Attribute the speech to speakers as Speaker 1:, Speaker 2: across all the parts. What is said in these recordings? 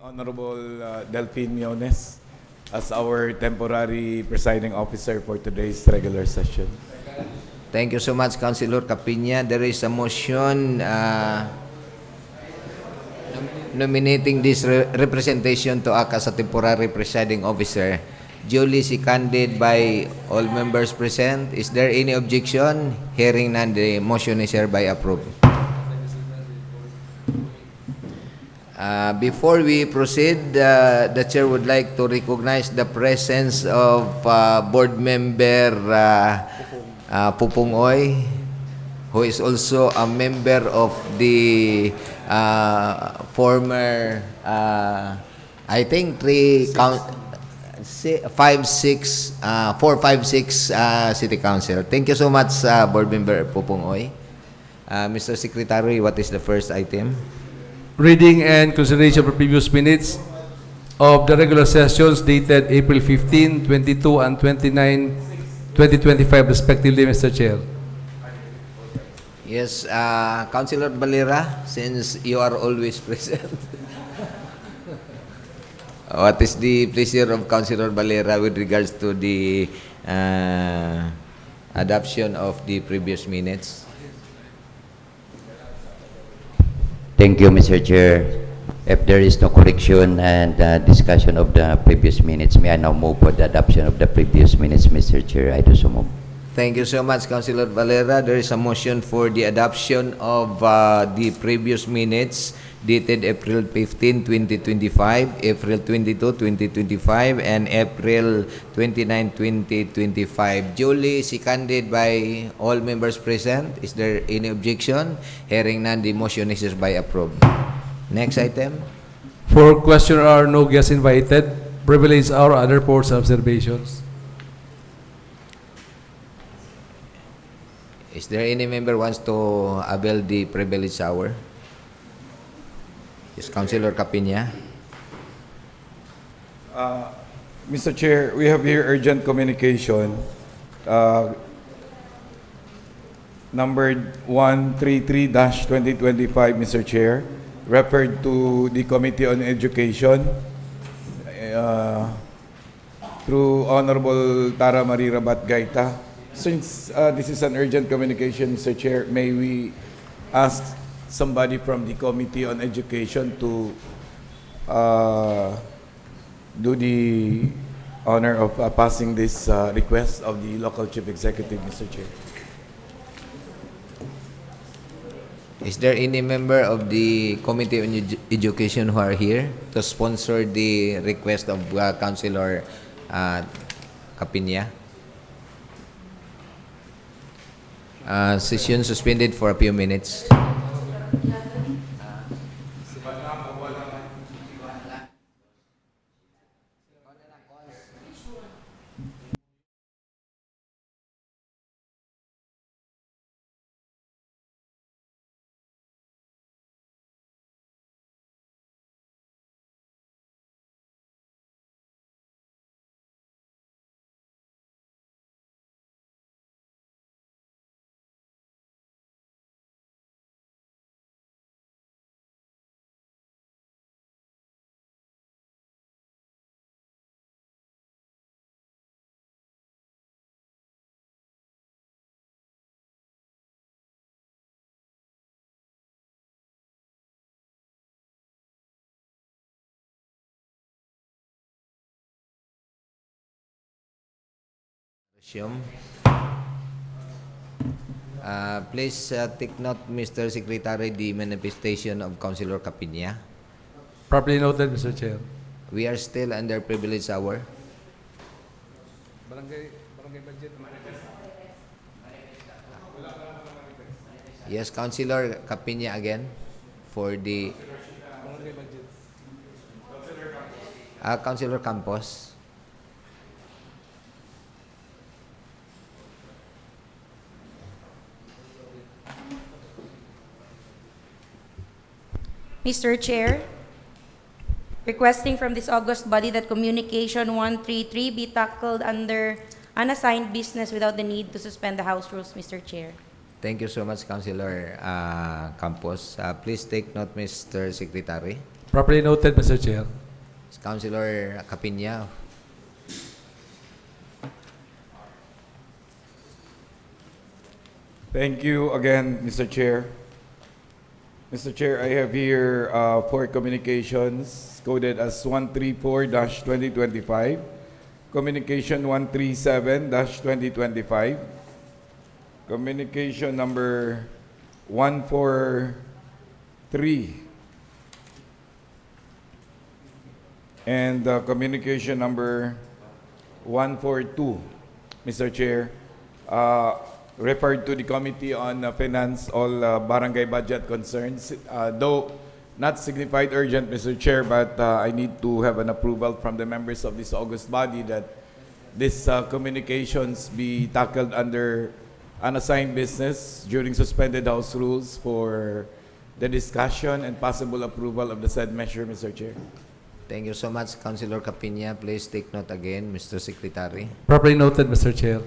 Speaker 1: Honorable Delphine Miones as our temporary presiding officer for today's regular session.
Speaker 2: Thank you so much, Councilor Capiña. There is a motion nominating this representation to act as a temporary presiding officer, duly seconded by all members present. Is there any objection? Hearing none, the motion is hereby approved. Before we proceed, the chair would like to recognize the presence of board member Pupong Oy, who is also a member of the former, I think, four, five, six city council. Thank you so much, board member Pupong Oy. Mr. Secretary, what is the first item?
Speaker 3: Reading and consideration of previous minutes of the regular sessions dated April 15, 22, and 29, 2025 respectively, Mr. Chair.
Speaker 2: Yes, Councilor Valera, since you are always present. What is the pleasure of Councilor Valera with regards to the adoption of the previous minutes?
Speaker 4: Thank you, Mr. Chair. If there is no correction and discussion of the previous minutes, may I now move for the adoption of the previous minutes, Mr. Chair? I do so move.
Speaker 2: Thank you so much, Councilor Valera. There is a motion for the adoption of the previous minutes dated April 15, 2025, April 22, 2025, and April 29, 2025. Duly seconded by all members present. Is there any objection? Hearing none, the motion is hereby approved. Next item.
Speaker 3: For question are no guests invited. Privilege or other reports and observations.
Speaker 2: Is there any member wants to avail the privilege hour? Yes, Councilor Capiña.
Speaker 1: Mr. Chair, we have here urgent communication, numbered 133-2025, Mr. Chair, referred to the Committee on Education through Honorable Tara Marie Rabat Gaita. Since this is an urgent communication, Mr. Chair, may we ask somebody from the Committee on Education to do the honor of passing this request of the local chief executive, Mr. Chair.
Speaker 2: Is there any member of the Committee on Education who are here to sponsor the request of Councilor Capiña? Session suspended for a few minutes. Please take note, Mr. Secretary, the manifestation of Councilor Capiña.
Speaker 3: Properly noted, Mr. Chair.
Speaker 2: We are still under privilege hour.
Speaker 3: Barangay budget.
Speaker 2: Yes, Councilor Capiña again for the Councilor Campos.
Speaker 5: Mr. Chair, requesting from this august body that communication 133 be tackled under unassigned business without the need to suspend the House rules, Mr. Chair.
Speaker 2: Thank you so much, Councilor Campos. Please take note, Mr. Secretary.
Speaker 3: Properly noted, Mr. Chair.
Speaker 2: Councilor Capiña.
Speaker 1: Thank you again, Mr. Chair. Mr. Chair, I have here 4 communications coded as 134-2025, communication 137-2025, communication number 143 And communication number 142, Mr. Chair, referred to the Committee on Finance, all barangay budget concerns. Though not signified urgent, Mr. Chair, but I need to have an approval from the members of this august body that these communications be tackled under unassigned business during suspended House rules for the discussion and possible approval of the said measure, Mr. Chair.
Speaker 2: Thank you so much, Councilor Capina. Please take note again, Mr. Secretary.
Speaker 3: Properly noted, Mr. Chair.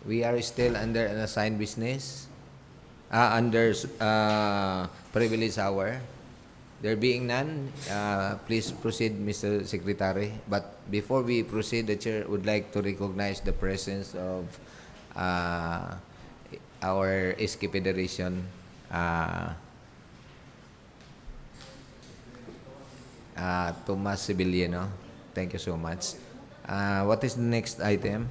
Speaker 2: We are still under an assigned business, under privilege hour. There being none, please proceed, Mr. Secretary. But before we proceed, the Chair would like to recognize the presence of our SK Federation Tomas Sibiliano. Thank you so much. What is the next item?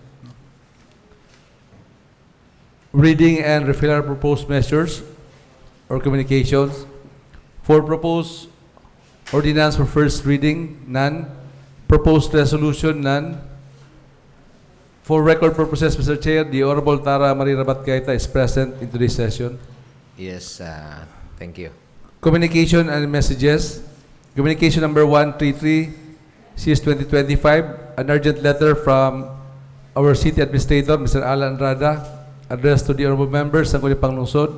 Speaker 3: Reading and referral proposed measures or communications. For proposed ordinance for first reading, none. Proposed resolution, none. For record purposes, Mr. Chair, the Honorable Tara Marie Rabat Gaita is present in today's session.
Speaker 2: Yes, thank you.
Speaker 3: Communication and messages. Communication number 133, CS 2025, an urgent letter from our City Administrator, Mr. Alan Rada, addressed to the honorable members ng Kulipang Lungsod,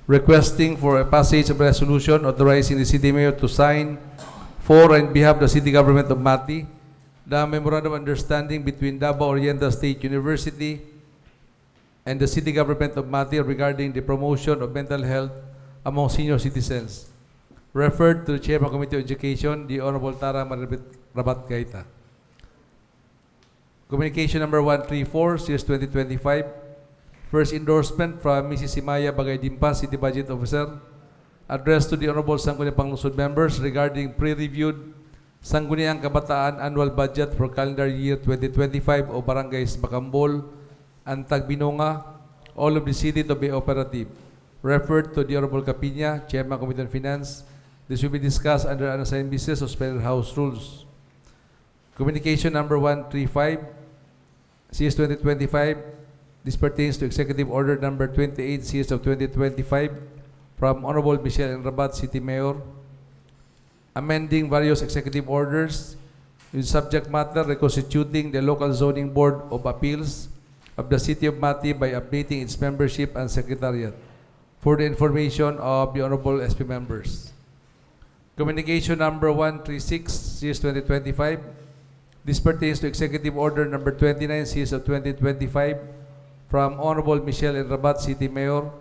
Speaker 3: requesting for a passage of resolution authorizing the City Mayor to sign for and behalf of the City Government of Mati, the Memorandum of Understanding between Davao Oriental State University and the City Government of Mati regarding the promotion of mental health among senior citizens. Referred to the Chairman of Committee on Education, the Honorable Tara Marie Rabat Gaita. Communication number 134, CS 2025. First endorsement from Mrs. Simaya Bagay Dimpa, City Budget Officer, addressed to the Honorable Sangguniang Lungsod members regarding pre-reviewed Sangguniang Kabataan Annual Budget for Calendar Year 2025 o Barangays Bacambol and Tagbinonga, all of the city to be operative. Referred to the Honorable Capina, Chairman Committee on Finance. This will be discussed under unassigned business suspended House rules. Communication number 135, CS 2025. This pertains to Executive Order number 28, CS of 2025, from Honorable Michelle Rabat, City Mayor, amending various executive orders with subject matter reconstituting the Local Zoning Board of Appeals of the City of Mati by updating its membership and secretariat for the information of the Honorable SP members. Communication number 136, CS 2025. This pertains to Executive Order number 29, CS of 2025, from Honorable Michelle Rabat, City Mayor,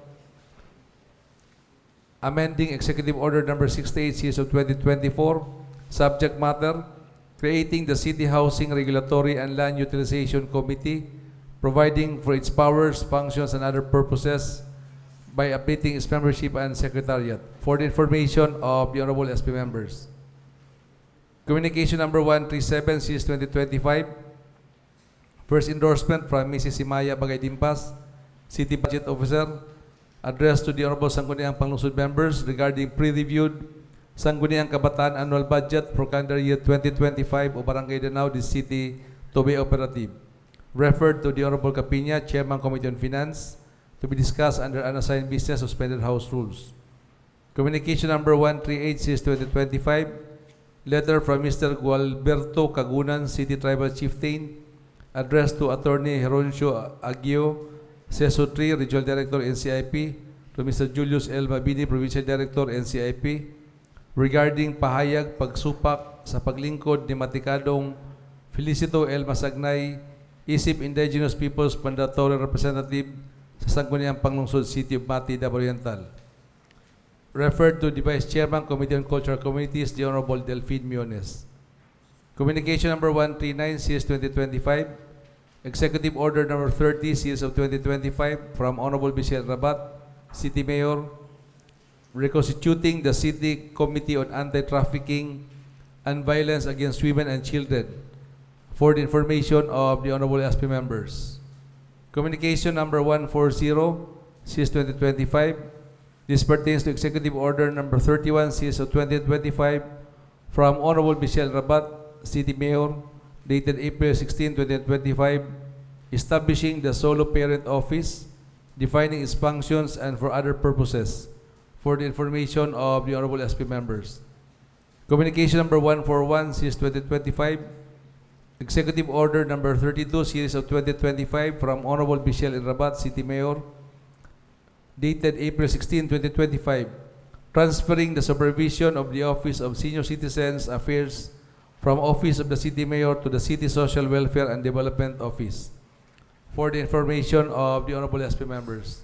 Speaker 3: amending Executive Order number 68, CS of 2024, subject matter, creating the City Housing Regulatory and Land Utilization Committee, providing for its powers, functions, and other purposes by updating its membership and secretariat for the information of the Honorable SP members. Communication number 137, CS 2025. First endorsement from Mrs. Simaya Bagay Dimpas, City Budget Officer, addressed to the Honorable Sangguniang Panglungsod members regarding pre-reviewed Sangguniang Kabataan Annual Budget for Calendar Year 2025 o Barangay Danao, the City to be operative. Referred to the Honorable Capina, Chairman Committee on Finance, to be discussed under unassigned business suspended House rules. Communication number 138, CS 2025, letter from Mr. Gualberto Cagunan, City Tribal Chieftain, addressed to Attorney Heroncio Aguio, CESO 3, Regional Director, NCIP, to Mr. Julius L. Mabini, Provincial Director, NCIP, regarding pahayag pagsupak sa paglingkod ni Matikadong Felicito L. Masagnay, Isip Indigenous Peoples Mandatory Representative sa Sangguniang Panglungsod, City of Mati, Davao Oriental. Referred to the Vice Chairman, Committee on Cultural Communities, the Honorable Delphine Miones. Communication number 139, CS 2025, Executive Order number 30, CS of 2025, from Honorable Michelle Rabat, City Mayor, reconstituting the City Committee on Anti-Trafficking and Violence Against Women and Children for the information of the Honorable SP members. Communication number 140, CS 2025. This pertains to Executive Order number 31, CS of 2025, from Honorable Michelle Rabat, City Mayor, dated April 16, 2025, establishing the solo parent office, defining its functions and for other purposes, for the information of the Honorable SP members. Communication number 141, series 2025, Executive Order number 32, series of 2025, from Honorable Michelle Irabat, City Mayor, dated April 16, 2025, transferring the supervision of the Office of Senior Citizens Affairs from Office of the City Mayor to the City Social Welfare and Development Office, for the information of the Honorable SP members.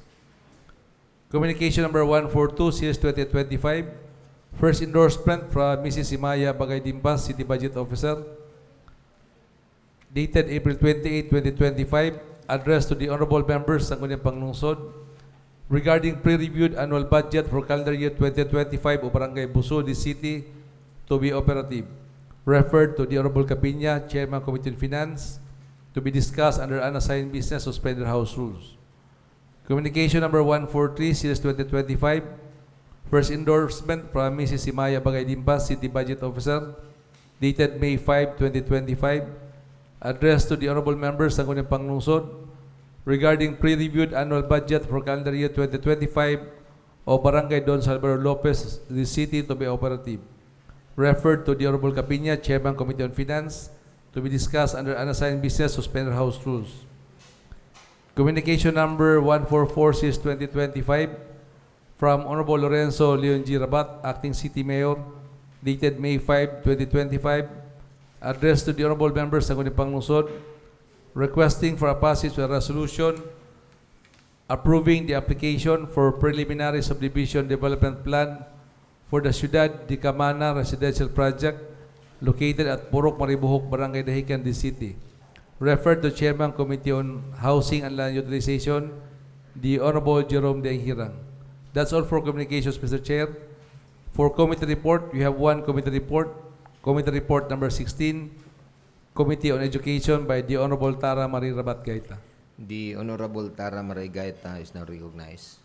Speaker 3: Communication number 142, series 2025, first endorsement from Mrs. Imaya Bagay-Dimbas, City Budget Officer, dated April 28, 2025, addressed to the Honorable Members ng Sangguniang Panglungsod, regarding pre-reviewed annual budget for calendar year 2025 of Barangay Busudi City to be operative. Referred to the Honorable Capiña, Chairman Committee on Finance, to be discussed under unassigned business suspended House rules. Communication number 143, series 2025, first endorsement from Mrs. Imaya Bagay-Dimbas, City Budget Officer, dated May 5, 2025, addressed to the Honorable Members ng Sangguniang Panglungsod, regarding pre-reviewed annual budget for calendar year 2025 of Barangay Don Salvador Lopez, the city to be operative. Referred to the Honorable Capiña, Chairman Committee on Finance, to be discussed under unassigned business suspended House rules. Communication number 144, series 2025, from Honorable Lorenzo Leon G. Rabat, Acting City Mayor, dated May 5, 2025, addressed to the Honorable Members ng Sangguniang Panglungsod, requesting for a passage of a resolution approving the application for preliminary subdivision development plan for the Ciudad de Camana Residential Project located at Purok Maribohok, Barangay Dahican, the city. Referred to Chairman Committee on Housing and Land Utilization, the Honorable Jerome De Hirang. That's all for communications, Mr. Chair. For committee report, we have one committee report number 16, Committee on Education by the Honorable Tara Marie Rabat Gaita.
Speaker 2: The Honorable Tara Marie Gaita is now recognized.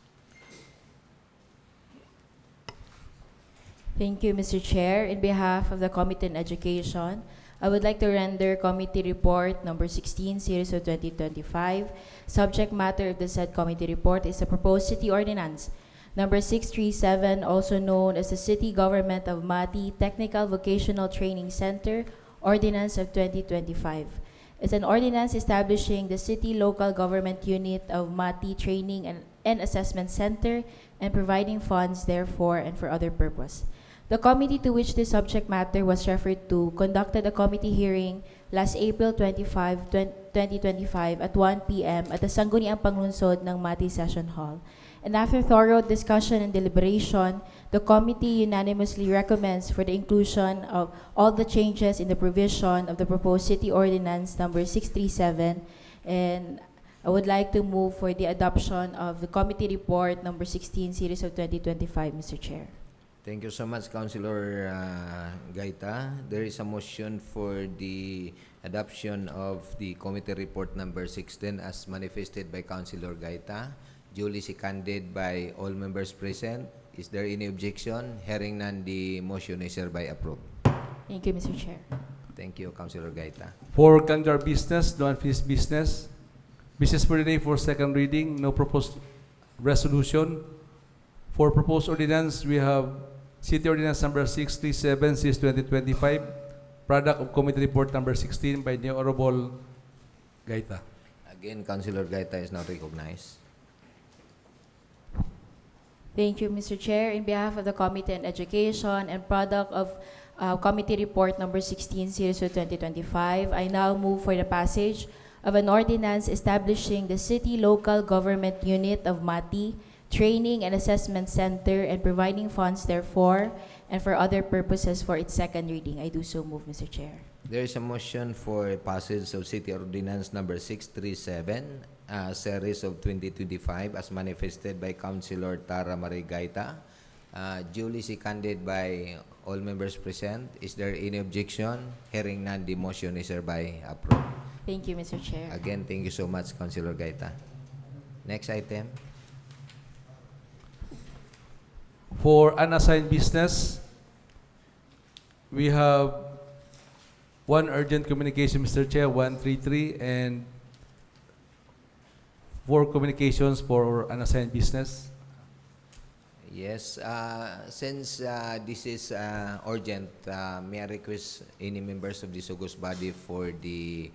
Speaker 6: Thank you, Mr. Chair. In behalf of the Committee on Education, I would like to render Committee Report number 16, series of 2025. Subject matter of the said committee report is the proposed city ordinance number 637, also known as the City Government of Mati Technical Vocational Training Center Ordinance of 2025. It's an ordinance establishing the City Local Government Unit of Mati Training and Assessment Center and providing funds therefore and for other purpose. The committee to which this subject matter was referred to conducted a committee hearing last April 25, 2025 at 1 p.m. at the Sangguniang Panglungsod ng Mati Session Hall. And after thorough discussion and deliberation, the committee unanimously recommends for the inclusion of all the changes in the provision of the proposed city ordinance number 637. And I would like to move for the adoption of the committee report number 16, series of 2025, Mr. Chair.
Speaker 2: Thank you so much, Councilor Gaita. There is a motion for the adoption of the committee report number 16 as manifested by Councilor Gaita, duly seconded by all members present. Is there any objection? Hearing none, the motion is hereby approved.
Speaker 6: Thank you, Mr. Chair.
Speaker 2: Thank you, Councilor Gaita.
Speaker 3: For calendar business, no unfinished business. Business for the day for second reading, no proposed resolution. For proposed ordinance, we have City Ordinance number 637, series 2025, product of committee report number 16 by the Honorable Gaita.
Speaker 2: Again, Councilor Gaita is now recognized.
Speaker 6: Thank you, Mr. Chair. In behalf of the Committee on Education and product of Committee Report number 16, series of 2025, I now move for the passage of an ordinance establishing the City Local Government Unit of Mati Training and Assessment Center and providing funds therefore and for other purposes for its second reading. I do so move, Mr. Chair.
Speaker 2: There is a motion for passage of City Ordinance number 637, series of 2025 as manifested by Councilor Tara Marie Gaita, duly seconded by all members present. Is there any objection? Hearing none, the motion is hereby approved.
Speaker 6: Thank you, Mr. Chair.
Speaker 2: Again, thank you so much, Councilor Gaita. Next item.
Speaker 3: For unassigned business, we have One urgent communication, Mr. Chair, 133, and 4 communications for unassigned business.
Speaker 2: Yes, since this is urgent, may I request any members of this august body for the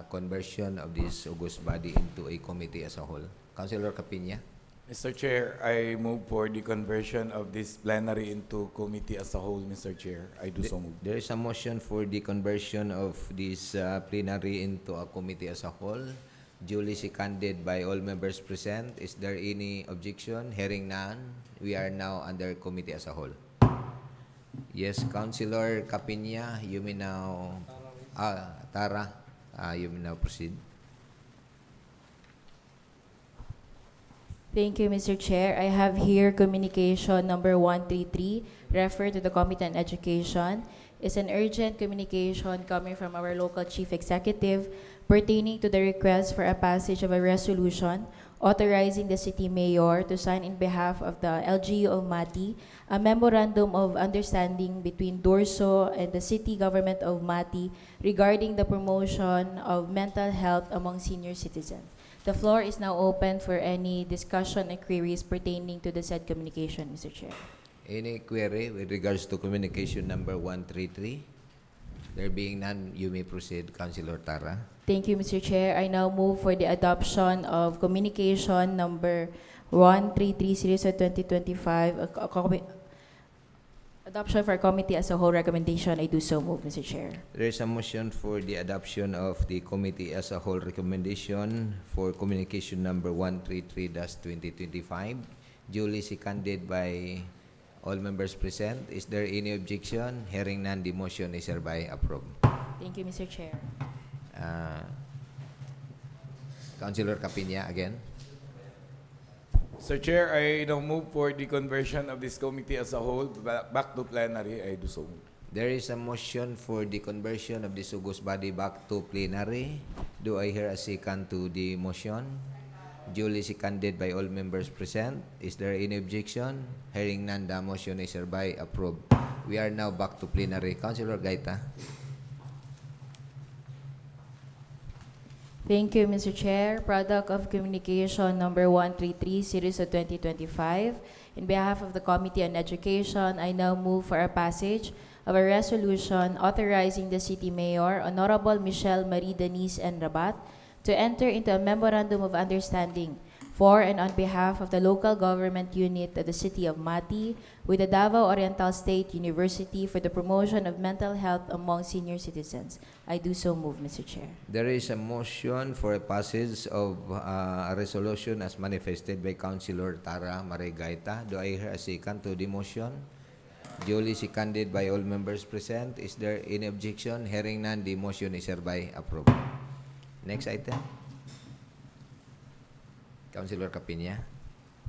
Speaker 2: conversion of this august body into a committee as a whole? Councilor Capina?
Speaker 1: Mr. Chair, I move for the conversion of this plenary into committee as a whole, Mr. Chair. I do so move.
Speaker 2: There is a motion for the conversion of this plenary into a committee as a whole, duly seconded by all members present. Is there any objection? Hearing none, we are now under committee as a whole. Yes, Councilor Capina, you may now, Tara, you may now proceed.
Speaker 6: Thank you, Mr. Chair. I have here communication number 133, referred to the Committee on Education. It's an urgent communication coming from our local chief executive pertaining to the request for a passage of a resolution authorizing the city mayor to sign in behalf of the LGU of Mati a memorandum of understanding between Dorso and the city government of Mati regarding the promotion of mental health among senior citizens. The floor is now open for any discussion and queries pertaining to the said communication, Mr. Chair.
Speaker 2: Any query with regards to communication number 133? There being none, you may proceed, Councilor Tara.
Speaker 6: Thank you, Mr. Chair. I now move for the adoption of communication number 133 series of 2025, adoption for committee as a whole recommendation. I do so move, Mr. Chair.
Speaker 2: There is a motion for the adoption of the committee as a whole recommendation for communication number 133-2025, duly seconded by all members present. Is there any objection? Hearing none, the motion is hereby approved.
Speaker 6: Thank you, Mr. Chair.
Speaker 2: Councilor Capina again.
Speaker 1: Mr. Chair, I now move for the conversion of this committee as a whole back to plenary. I do so move.
Speaker 2: There is a motion for the conversion of this august body back to plenary. Do I hear a second to the motion? Duly seconded by all members present. Is there any objection? Hearing none, the motion is hereby approved. We are now back to plenary. Councilor Gaita.
Speaker 6: Thank you, Mr. Chair. Product of communication number 133, series of 2025. In behalf of the Committee on Education, I now move for a passage of a resolution authorizing the City Mayor, Honorable Michelle Marie Denise N. Rabat, to enter into a memorandum of understanding for and on behalf of the local government unit of the City of Mati with the Davao Oriental State University for the promotion of mental health among senior citizens. I do so move, Mr. Chair.
Speaker 2: There is a motion for a passage of a resolution as manifested by Councilor Tara Marie Gaita. Do I hear a second to the motion? Duly seconded by all members present. Is there any objection? Hearing none, the motion is hereby approved. Next item. Councilor Capina.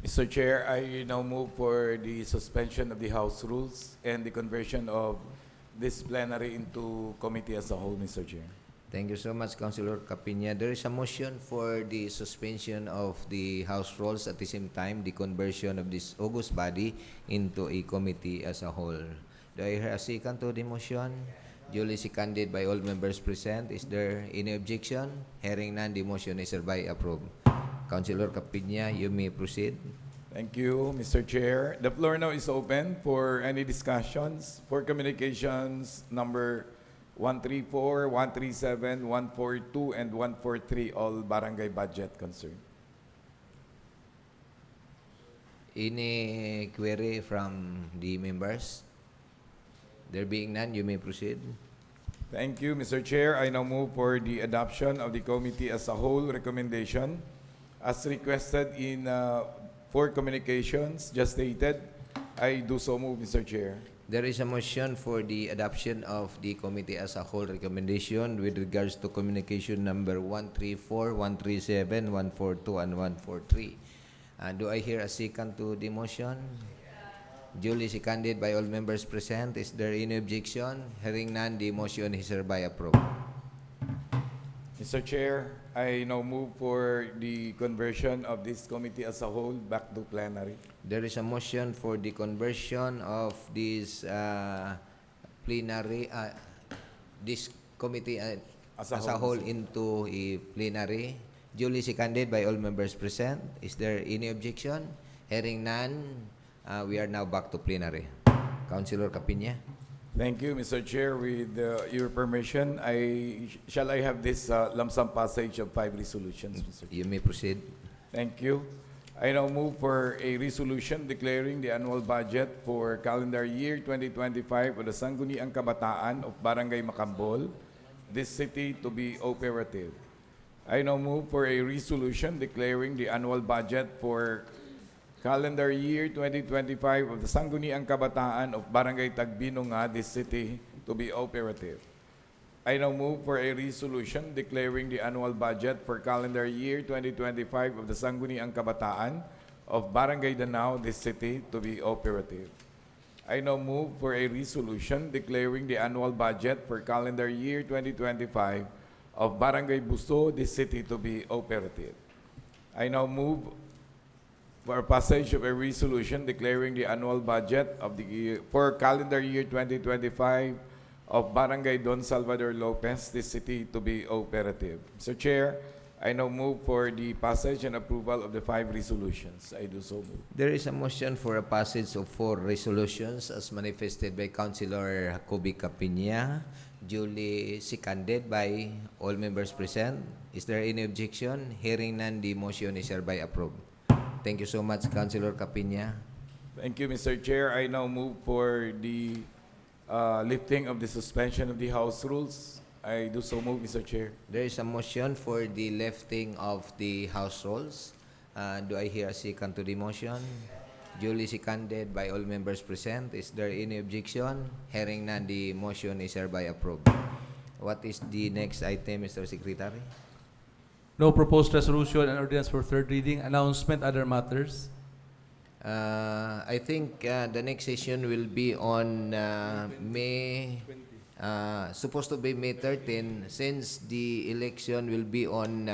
Speaker 1: Mr. Chair, I now move for the suspension of the House rules and the conversion of this plenary into committee as a whole, Mr. Chair.
Speaker 2: Thank you so much, Councilor Capina. There is a motion for the suspension of the House rules, at the same time the conversion of this august body into a committee as a whole. Do I hear a second to the motion? Duly seconded by all members present. Is there any objection? Hearing none, the motion is hereby approved. Councilor Capina, you may proceed.
Speaker 1: Thank you, Mr. Chair. The floor now is open for any discussions for communications number 134, 137, 142, and 143, all barangay budget concern.
Speaker 2: Any query from the members? There being none, you may proceed.
Speaker 1: Thank you, Mr. Chair. I now move for the adoption of the committee as a whole recommendation as requested in 4 communications just stated. I do so move, Mr. Chair.
Speaker 2: There is a motion for the adoption of the committee as a whole recommendation with regards to communication number 134, 137, 142, and 143. Do I hear a second to the motion? Duly seconded by all members present. Is there any objection? Hearing none, the motion is hereby approved.
Speaker 1: Mr. Chair, I now move for the conversion of this committee as a whole back to plenary.
Speaker 2: There is a motion for the conversion of this plenary this committee
Speaker 1: As
Speaker 2: as
Speaker 1: a
Speaker 2: a
Speaker 1: whole,
Speaker 2: whole into a plenary, duly seconded by all members present. Is there any objection? Hearing none, we are now back to plenary. Councilor Capiña.
Speaker 1: Thank you, Mr. Chair. With your permission, shall I have this lump sum passage of 5 resolutions, Mr. Chair?
Speaker 2: You may proceed.
Speaker 1: Thank you. I now move for a resolution declaring the annual budget for calendar year 2025 of the Sangguniang Kabataan of Barangay Macambol, this city to be operative. I now move for a resolution declaring the annual budget for calendar year 2025 of the Sangguniang Kabataan of Barangay Tagbinunga, this city to be operative. I now move for a resolution declaring the annual budget for calendar year 2025 of the Sangguniang Kabataan of Barangay Danao, this city to be operative. I now move for a resolution declaring the annual budget for calendar year 2025 of Barangay Buso, this city to be operative. I now move for passage of a resolution declaring the annual budget of the year, for calendar year 2025 of Barangay Don Salvador Lopez, this city to be operative. Mr. Chair, I now move for the passage and approval of the 5 resolutions. I do so move.
Speaker 2: There is a motion for a passage of 4 resolutions as manifested by Councilor Jacoby Capiña, duly seconded by all members present. Is there any objection? Hearing none, the motion is hereby approved. Thank you so much, Councilor Capiña.
Speaker 1: Thank you, Mr. Chair. I now move for the lifting of the suspension of the House rules. I do so move, Mr. Chair.
Speaker 2: There is a motion for the lifting of the House rules. Do I hear a second to the motion? Duly seconded by all members present. Is there any objection? Hearing none, the motion is hereby approved. What is the next item, Mr. Secretary?
Speaker 3: No proposed resolution and ordinance for third reading. Announcement, other matters.
Speaker 2: I think the next session will be on May, supposed to be May 13. Since the election will be on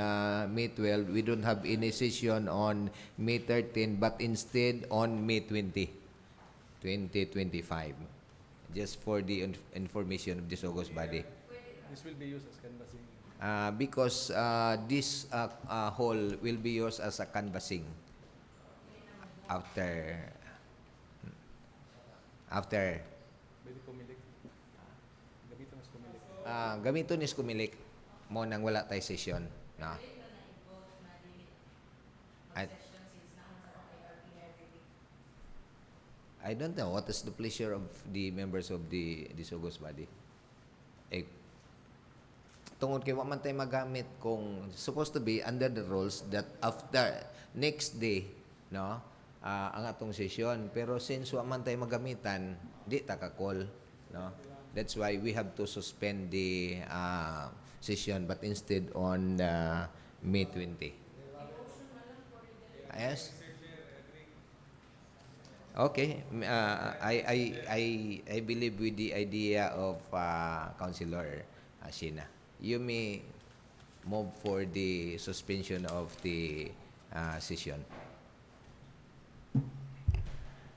Speaker 2: May 12, we don't have any session on May 13, but instead on May 20, 2025. Just for the information of this August body.
Speaker 3: This will be used as canvassing.
Speaker 2: Because this hall will be used as a canvassing after gamiton is kumilik mo nang wala tay session na I don't know what is the pleasure of the members of this August body. Tungod kay wa man tay magamit kung supposed to be under the rules that after next day, no, ang atong session, pero since wa man tay magamitan, di ta ka call, no. That's why we have to suspend the session, but instead on May 20. Yes. Okay, I believe with the idea of Councilor Sheena. You may move for the suspension of the session.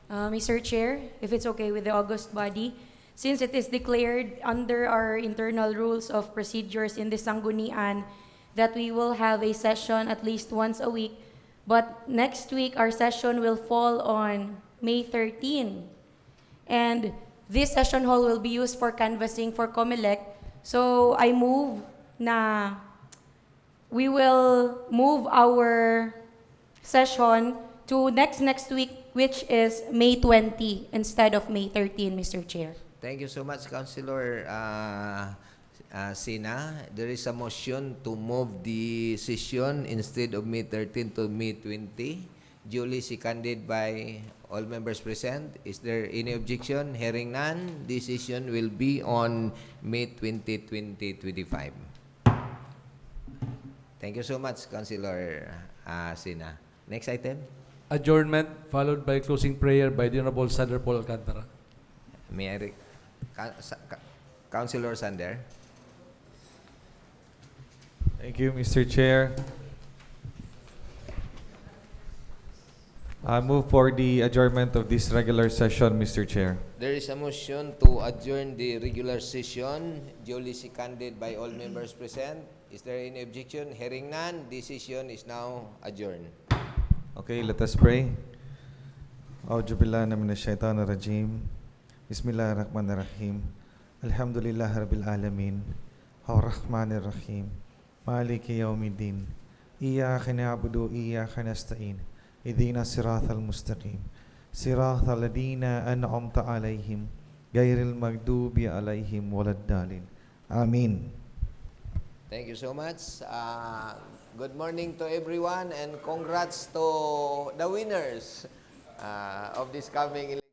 Speaker 5: Mr. Chair, if it's okay with the August body, since it is declared under our internal rules of procedures in the Sanggunian that we will have a session at least once a week, but next week our session will fall on May 13. And this session hall will be used for canvassing for COMELEC. So I move na we will move our session to next week, which is May 20 instead of May 13, Mr. Chair.
Speaker 2: Thank you so much, Councilor Sina. There is a motion to move the session instead of May 13 to May 20. Duly seconded by all members present. Is there any objection? Hearing none, the session will be on May 20, 2025. Thank you so much, Councilor Sina. Next item.
Speaker 3: Adjournment followed by closing prayer by the Honorable Sander Paul Alcantara.
Speaker 2: May I Councilor Sander.
Speaker 7: Thank you, Mr. Chair. I move for the adjournment of this regular session, Mr. Chair.
Speaker 2: There is a motion to adjourn the regular session, duly seconded by all members present. Is there any objection? Hearing none, this session is now adjourned.
Speaker 7: Okay, let us pray. Auzubillahi minasyaitanirrajim. Bismillahirrahmanirrahim. Alhamdulillah rabbil alamin. Ar-Rahmanir-Rahim. Maliki yawmiddin. Iyyaka na'budu wa iyyaka nasta'in. Ihdina siratal mustaqim. Siratal ladzina an'amta 'alaihim ghairil maghdubi 'alaihim waladdallin. Amin.
Speaker 2: Thank you so much. Good morning to everyone and congrats to the winners of this coming election.